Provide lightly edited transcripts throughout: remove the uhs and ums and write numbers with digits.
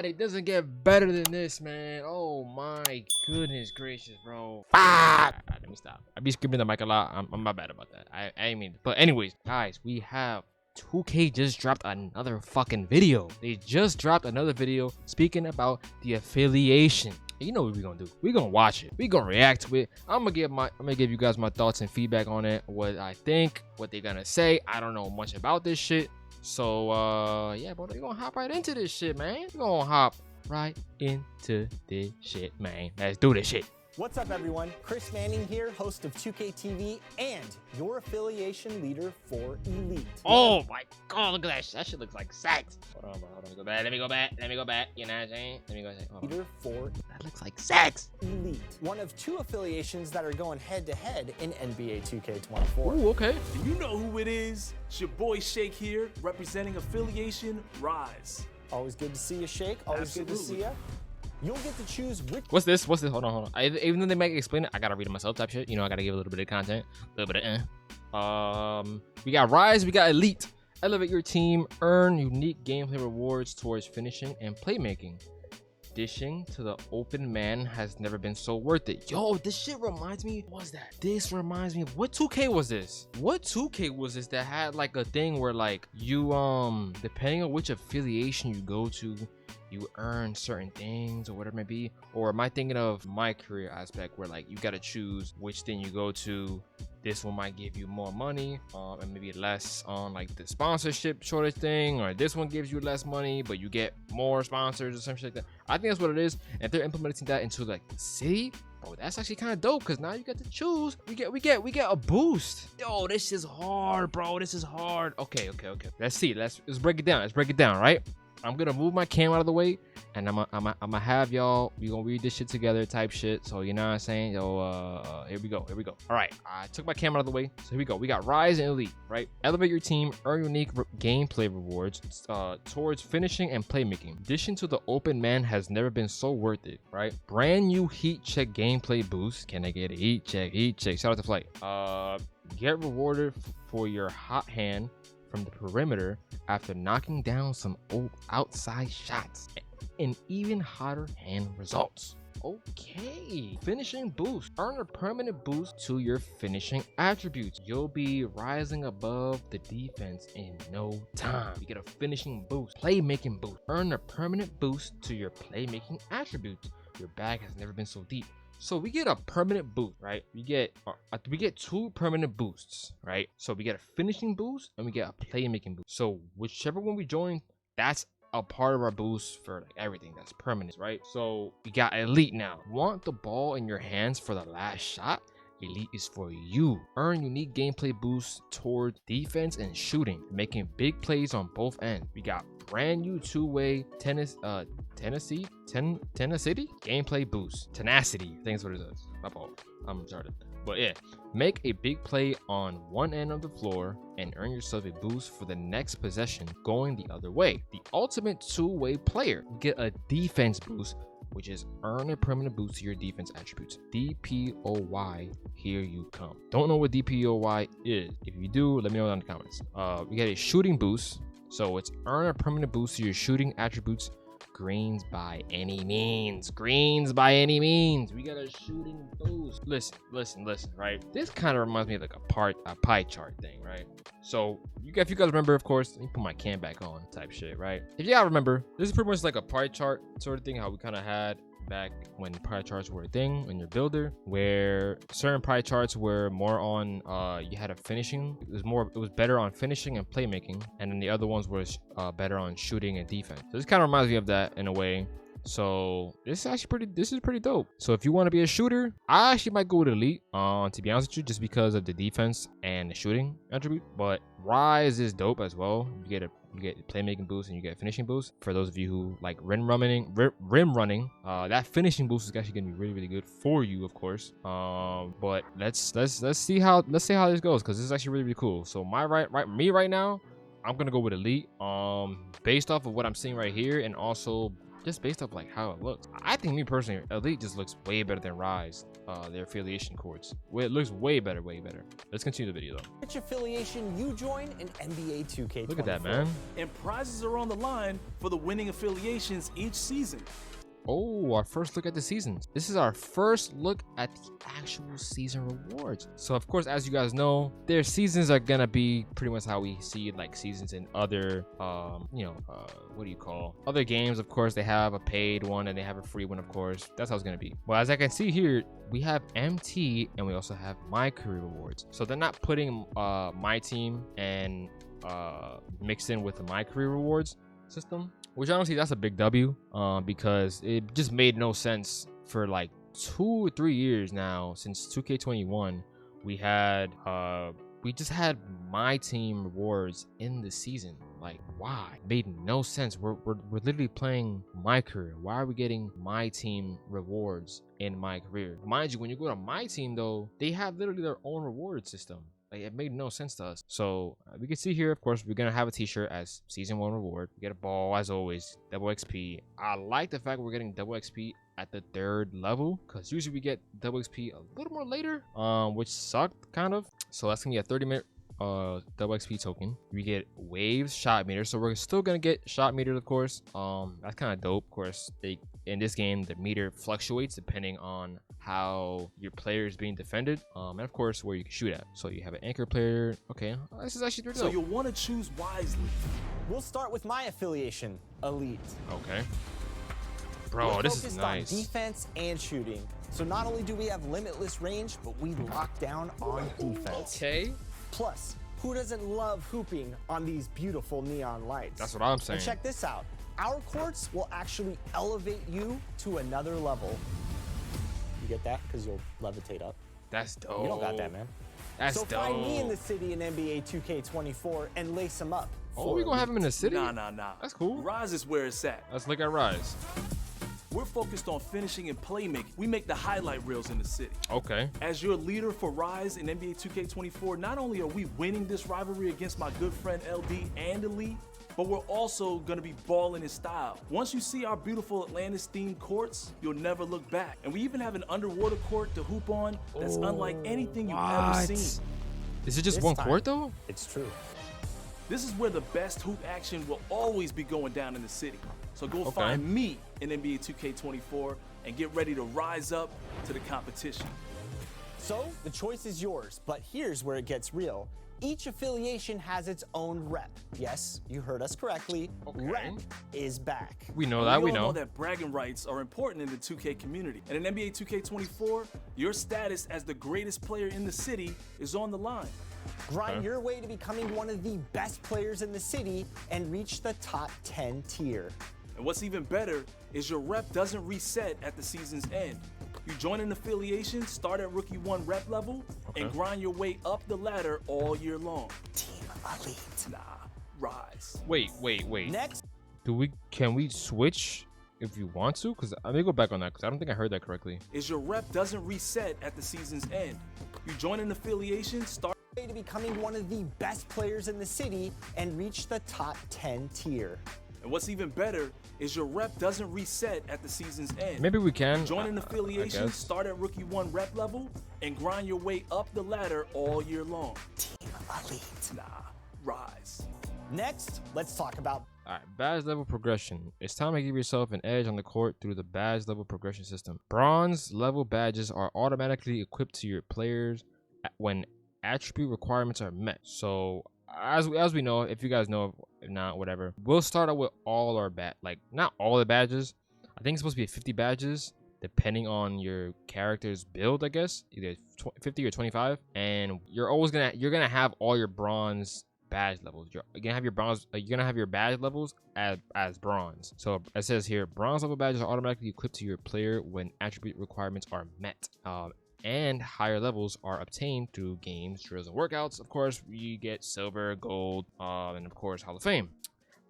It doesn't get better than this, man. Oh my goodness gracious, bro. Let me stop. I be screaming the mic a lot. I'm my bad about that. I ain't mean. But anyways, guys, we have 2K just dropped another fucking video. They just dropped another video speaking about the affiliation. You know what we're gonna do? We're gonna watch it. We're gonna react to it. I'm gonna give you guys my thoughts and feedback on it, what I think, what they're gonna say. I don't know much about this shit. So yeah, bro, we're gonna hop right into this shit, man. We're gonna hop right into this shit, man. Let's do this shit. What's up, everyone? Chris Manning here, host of 2K TV and your affiliation leader for Elite. Oh my god, look at that shit. That shit looks like sex. Hold on, bro. Hold on. Let me go back. You know what I'm saying? Let me go back. Leader for That looks like sex. Elite. One of two affiliations that are going head-to-head in NBA 2K24. Ooh, okay. You know who it is. It's your boy Shake here, representing Affiliation Rise. Always good to see you, Shake. Always good to see you. You'll get to choose which. What's this? Hold on. Even though they might explain it, I gotta read it myself type shit. You know, I gotta give a little bit of content. A little bit of we got Rise, we got Elite. Elevate your team, earn unique gameplay rewards towards finishing and playmaking. Dishing to the open man has never been so worth it. Yo, this shit reminds me. What was that? This reminds me of what 2K was this? What 2K was this that had like a thing where like you depending on which affiliation you go to, you earn certain things or whatever it may be? Or am I thinking of my career aspect where like you gotta choose which thing you go to? This one might give you more money and maybe less on like the sponsorship shortage thing, or this one gives you less money but you get more sponsors or something like that. I think that's what it is. And if they're implementing that into like the city, bro, that's actually kind of dope because now you get to choose. We get a boost. Yo, this is hard, bro. This is hard. Okay. Let's see. Let's break it down. Right? I'm gonna move my cam out of the way, and I'm gonna have y'all. We gonna read this shit together, type shit. So you know what I'm saying? Yo, here we go. All right, I took my cam out of the way. So here we go. We got Rise and Elite, right? Elevate your team, earn unique gameplay rewards towards finishing and playmaking. Addition to the open man has never been so worth it, right? Brand new heat check gameplay boost. Can I get a heat check? Shout out to Flight. Get rewarded for your hot hand from the perimeter after knocking down some old outside shots, and even hotter hand results. Okay, finishing boost. Earn a permanent boost to your finishing attributes. You'll be rising above the defense in no time. You get a finishing boost. Playmaking boost. Earn a permanent boost to your playmaking attributes. Your bag has never been so deep. So we get a permanent boost, right? We get two permanent boosts, right? So we get a finishing boost and we get a playmaking boost. So whichever one we join, that's a part of our boost for like everything that's permanent, right? So we got Elite now. Want the ball in your hands for the last shot? Elite is for you. Earn unique gameplay boosts toward defense and shooting, making big plays on both ends. We got brand new two-way Tennessee gameplay boost. Tenacity, I think that's what it is. My fault. I'm retarded. But yeah, make a big play on one end of the floor and earn yourself a boost for the next possession going the other way. The ultimate two-way player. Get a defense boost, which is earn a permanent boost to your defense attributes. DPOY, here you come. Don't know what DPOY is. If you do, let me know down in the comments. We get a shooting boost. So it's earn a permanent boost to your shooting attributes. Greens by any means. We got a shooting boost. Listen, right? This kind of reminds me of like a pie chart thing, right? So if you guys remember, of course, let me put my cam back on type shit, right? If you guys remember, this is pretty much like a pie chart sort of thing, how we kind of had back when pie charts were a thing in your builder, where certain pie charts were more on you had a finishing. It was better on finishing and playmaking, and then the other ones was better on shooting and defense. So this kind of reminds me of that in a way. So this is pretty dope. So if you want to be a shooter, I actually might go with Elite, to be honest with you, just because of the defense and the shooting attribute. But Rise is dope as well. You get playmaking boost and you get finishing boost. For those of you who like rim running, that finishing boost is actually gonna be really good for you, of course. But let's see how this goes, because this is actually really cool. So right now, I'm gonna go with Elite, based off of what I'm seeing right here, and also just based off like how it looks. I think me personally, Elite just looks way better than Rise. Their affiliation courts. It looks way better, way better. Let's continue the video though. Which affiliation you join in NBA 2K24. Look at that, man. And prizes are on the line for the winning affiliations each season. Oh, our first look at the seasons. This is our first look at the actual season rewards. So of course, as you guys know, their seasons are gonna be pretty much how we see like seasons in other what do you call other games. Of course, they have a paid one and they have a free one, of course. That's how it's gonna be. Well, as I can see here, we have MT and we also have My Career rewards. So they're not putting my team and mixed in with the My Career rewards system, which honestly that's a big W, because it just made no sense for like 2 or 3 years now since 2K21. We just had my team rewards in the season. Like, why? It made no sense. We're literally playing My Career. Why are we getting my team rewards in My Career? Mind you, when you go to my team though, they have literally their own reward system. Like, it made no sense to us. So we can see here, of course, we're gonna have a t-shirt as season 1 reward. We get a ball as always, double XP. I like the fact we're getting double XP at the 3rd level, because usually we get double XP a little more later, which sucked kind of. So that's gonna be a 30-minute double XP token. We get waves shot meter, so we're still gonna get shot meter, of course. That's kind of dope. Of course, in this game the meter fluctuates depending on how your player is being defended, and of course where you can shoot at. So you have an anchor player. Okay, this is actually pretty dope. So you'll want to choose wisely. We'll start with my affiliation, Elite. Okay, bro, this is nice. On defense and shooting. So not only do we have limitless range, but we lock down on defense. Okay. Plus, who doesn't love hooping on these beautiful neon lights? That's what I'm saying. And check this out. Our courts will actually elevate you to another level. You get that? Because you'll levitate up. That's dope. You don't got that, man. That's so dope. find me in the city in NBA 2K24 and lace them up. Oh, we gonna have him in the city? Nah. That's cool. Rise is where it's at. Let's look at Rise. We're focused on finishing and playmaking. We make the highlight reels in the city. Okay. As your leader for Rise in NBA 2K24, not only are we winning this rivalry against my good friend LD and Elite, but we're also gonna be balling in style. Once you see our beautiful Atlantis-themed courts, you'll never look back. And we even have an underwater court to hoop on that's unlike anything you've ever seen. Is it just one court though? It's true. This is where the best hoop action will always be going down in the city. So go find me in NBA 2K24 and get ready to rise up to the competition. So the choice is yours, but here's where it gets real. Each affiliation has its own rep. Yes, you heard us correctly. Rep is back. We know that. We all know that bragging rights are important in the 2K community. And in NBA 2K24, your status as the greatest player in the city is on the line. Grind your way to becoming one of the best players in the city and reach the top 10 tier. And what's even better is your rep doesn't reset at the season's end. You join an affiliation, start at Rookie 1 rep level, and grind your way up the ladder all year long. Team Elite. Nah, Rise. Wait. Next. Can we switch if you want to? Because let me go back on that because I don't think I heard that correctly. Is your rep doesn't reset at the season's end. You join an affiliation, start To becoming one of the best players in the city and reach the top 10 tier. And what's even better is your rep doesn't reset at the season's end. Maybe we can. Join an affiliation, start at Rookie 1 rep level, and grind your way up the ladder all year long. Team Elite. Nah, Rise. Next, let's talk about Alright, badge level progression. It's time to give yourself an edge on the court through the badge level progression system. Bronze level badges are automatically equipped to your players when attribute requirements are met. So as we know, if you guys know, if not, whatever, we'll start out with all our not all the badges. I think it's supposed to be 50 badges depending on your character's build, I guess, either 50 or 25, and you're gonna have all your bronze badge levels. You're gonna have your bronze. You're gonna have your badge levels as bronze. So it says here, bronze level badges are automatically equipped to your player when attribute requirements are met. And higher levels are obtained through games, drills, and workouts. Of course, we get silver, gold, and of course, Hall of Fame.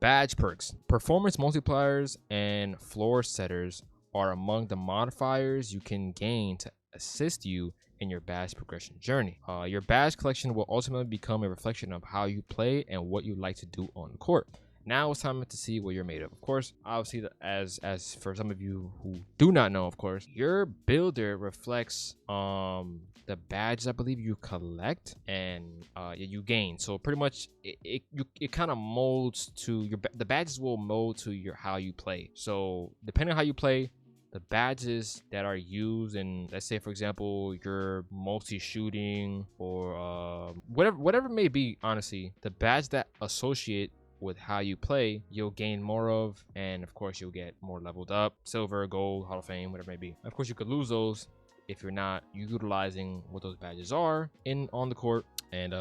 Badge perks. Performance multipliers and floor setters are among the modifiers you can gain to assist you in your badge progression journey. Your badge collection will ultimately become a reflection of how you play and what you like to do on the court. Now it's time to see what you're made of course. Obviously, as for some of you who do not know, of course, your builder reflects the badges I believe you collect and you gain. So pretty much it kind of molds to the badges will mold to how you play. So depending on how you play, the badges that are used in, let's say for example, you're mostly shooting or whatever it may be, honestly, the badge that associate with how you play, you'll gain more of, and of course you'll get more leveled up, silver, gold, Hall of Fame, whatever it may be. Of course you could lose those if you're not utilizing what those badges are on the court and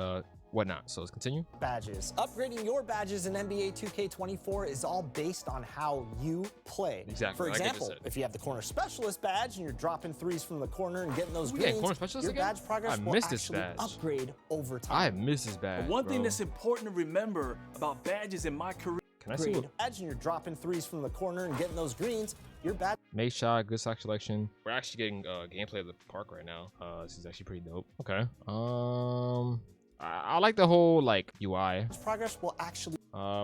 whatnot. So let's continue. Badges. Upgrading your badges in NBA 2K24 is all based on how you play. Exactly. For example, if you have the corner specialist badge and you're dropping threes from the corner and getting those greens, corner specialist your again? badge progress will actually upgrade over time. I miss this badge. One thing that's important to remember about badges in my career. Can I see what badge and you're dropping threes from the corner and getting those greens, your badge. Make shot, good stock selection. We're actually getting gameplay of the park right now. This is actually pretty dope. Okay. I like the whole like UI. Progress will actually.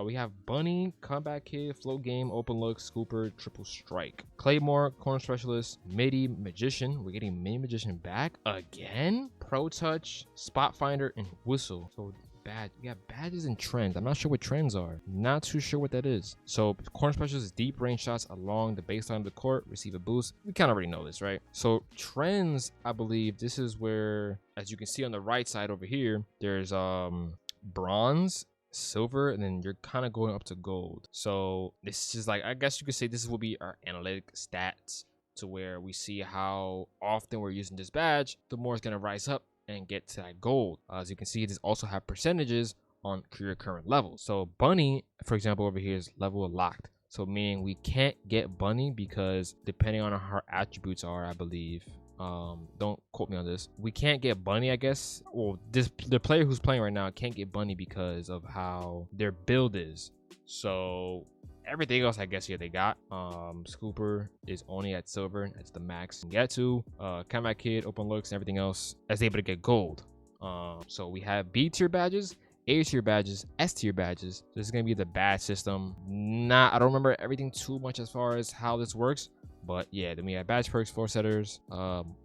We have Bunny, Comeback Kid, Float Game, Open Look, Scooper, Triple Strike, Claymore, Corner Specialist, Midi Magician. We're getting Midi Magician back again. Pro Touch, Spot Finder, and Whistle. So badge. We got badges and trends. I'm not sure what trends are. Not too sure what that is. So corner specialist is deep range shots along the baseline of the court, receive a boost. We kind of already know this, right? So trends, I believe this is where, as you can see on the right side over here, there's bronze, silver, and then you're kind of going up to gold. So this is like, I guess you could say this will be our analytic stats, to where we see how often we're using this badge, the more it's going to rise up and get to that gold. As you can see, this also have percentages on your current level. So Bunny, for example, over here is level locked. So meaning we can't get Bunny because depending on how her attributes are, I believe, don't quote me on this, we can't get Bunny, I guess. Well, the player who's playing right now can't get Bunny because of how their build is. So everything else, I guess, they got. Scooper is only at silver. That's the max you can get to. Comeback Kid, Open Looks, and everything else is able to get gold. So we have B tier badges, A tier badges, S tier badges. This is gonna be the badge system. I don't remember everything too much as far as how this works, but yeah. Then we have badge perks, floor setters,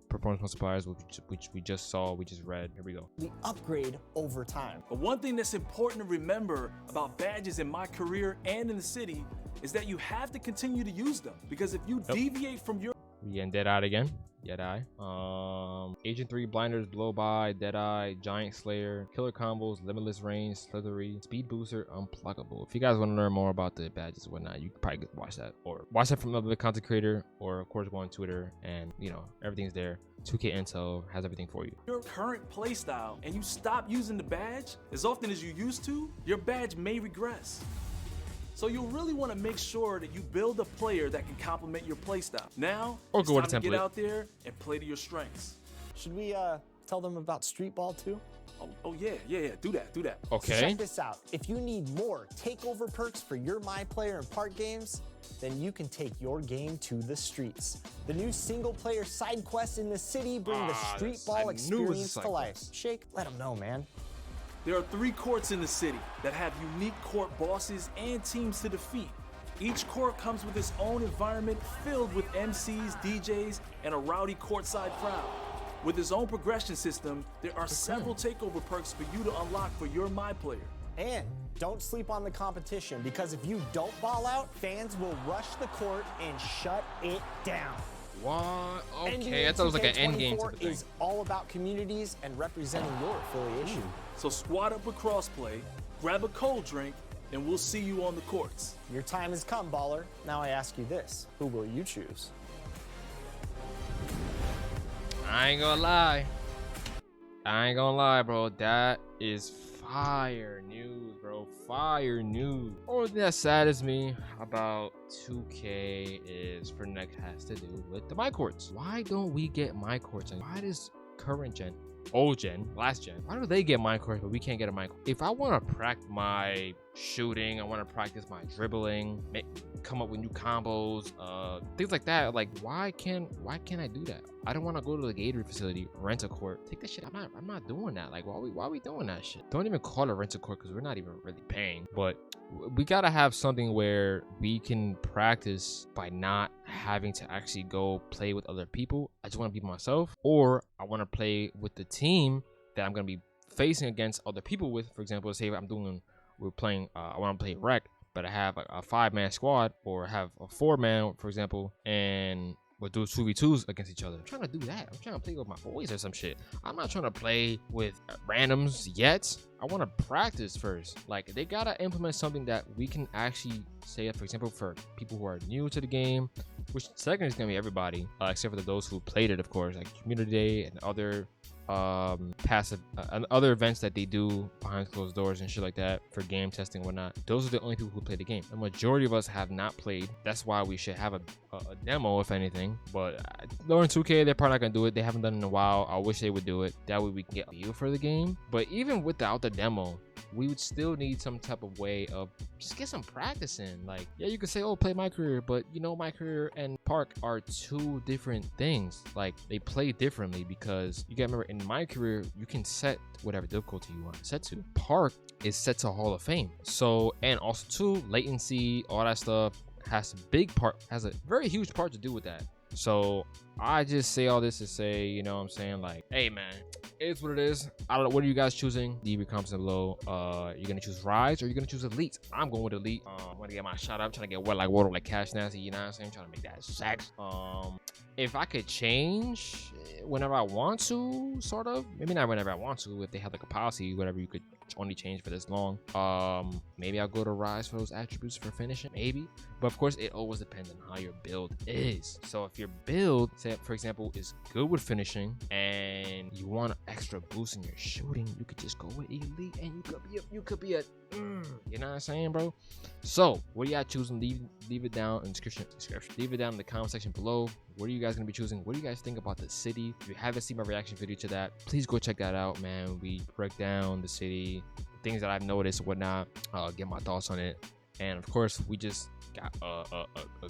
performance multipliers, which we just saw, we just read. Here we go. We upgrade over time. But one thing that's important to remember about badges in my career and in the city is that you have to continue to use them, because if you deviate from your... We getting Deadeye again. Deadeye. Agent 3, Blinders, Blow By, Deadeye, Giant Slayer, Killer Combos, Limitless Range, Slithery, Speed Booster, Unpluggable. If you guys want to learn more about the badges and whatnot, you can probably watch that, or watch that from another content creator, or of course go on Twitter, and you know, everything's there. 2K Intel has everything for you. Your current playstyle and you stop using the badge as often as you used to, your badge may regress. So you'll really want to make sure that you build a player that can complement your playstyle. Now, or it's go time with a to get template out there and play to your strengths. Should we tell them about street ball too? Oh yeah. Do that. Okay. So check this out. If you need more takeover perks for your My Player and Park games, then you can take your game to the streets. The new single-player side quests in the city bring the street ball experience to life. Shake, let them know, man. There are 3 courts in the city that have unique court bosses and teams to defeat. Each court comes with its own environment filled with MCs, DJs, and a rowdy courtside crowd. With its own progression system, there are several takeover perks for you to unlock for your My Player. And don't sleep on the competition, because if you don't ball out, fans will rush the court and shut it down. What? Okay, NBA that sounds like an end game type of 2K24 thing. is all about communities and representing your affiliation. So squad up a crossplay, grab a cold drink, and we'll see you on the courts. Your time has come, baller. Now I ask you this, who will you choose? I ain't gonna lie, bro. That is fire news, bro. Fire news. Only thing that saddens me about 2K is for next has to do with the My Courts. Why don't we get My Courts? And why does current gen, old gen, last gen. Why do they get mind cores but we can't get a mind core? If I want to practice my shooting, I want to practice my dribbling, come up with new combos, things like that, like why can't I do that? I don't want to go to the Gator facility, rent a court, take that shit. I'm not doing that. Like why are we doing that shit? Don't even call it rent a court because we're not even really paying. But we gotta have something where we can practice by not having to actually go play with other people. I just want to be myself, or I want to play with the team that I'm gonna be facing against other people with. For example, say we're playing, I want to play rec, but I have a 5-man squad, or have a 4-man, for example, and we'll do 2v2s against each other. I'm trying to do that. I'm trying to play with my boys or some shit. I'm not trying to play with randoms yet. I want to practice first. Like, they gotta implement something that we can actually say, for example, for people who are new to the game, which second is gonna be everybody, except for those who played it, of course, like community day and other passive and other events that they do behind closed doors and shit like that for game testing and whatnot. Those are the only people who play the game. The majority of us have not played. That's why we should have a demo, if anything. But Lauren 2K, they're probably not gonna do it. They haven't done it in a while. I wish they would do it. That way we can get a feel for the game. But even without the demo, we would still need some type of way of just get some practice in. Like, yeah, you could say, oh, play my career, but you know, my career and Park are two different things. Like, they play differently, because you gotta remember, in my career, you can set whatever difficulty you want to set to. Park is set to Hall of Fame. So, and also too, latency, all that stuff has a very huge part to do with that. So I just say all this to say, you know what I'm saying? Like, hey man, it's what it is. I don't know. What are you guys choosing? Leave your comments below. You're gonna choose Rise or you're gonna choose Elite? I'm going with Elite. I'm gonna get my shot up. I'm trying to get wet like water, like Cash Nasty. You know what I'm saying? I'm trying to make that sex. If I could change whenever I want to, sort of. Maybe not whenever I want to. If they have like a policy, whatever, you could only change for this long. Maybe I'll go to Rise for those attributes for finishing. Maybe. But of course, it always depends on how your build is. So if your build, say for example, is good with finishing and you want an extra boost in your shooting, you could just go with Elite and you could be a you know what I'm saying, bro? So what are y'all choosing? Leave it down in the description. Leave it down in the comment section below. What are you guys gonna be choosing? What do you guys think about the city? If you haven't seen my reaction video to that, please go check that out, man. We break down the city, things that I've noticed, whatnot. Get my thoughts on it. And of course, we just got a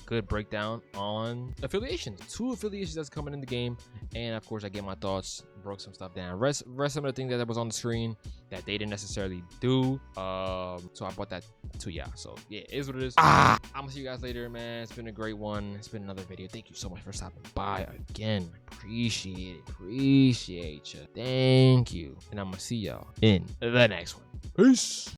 good breakdown on affiliations. 2 affiliations that's coming in the game. And of course, I get my thoughts, broke some stuff down. Rest some of the things that was on the screen that they didn't necessarily do. So I bought that too, yeah. So yeah, it is what it is. I'm gonna see you guys later, man. It's been a great one. It's been another video. Thank you so much for stopping by again. Appreciate you. Thank you. And I'm gonna see y'all in the next one. Peace.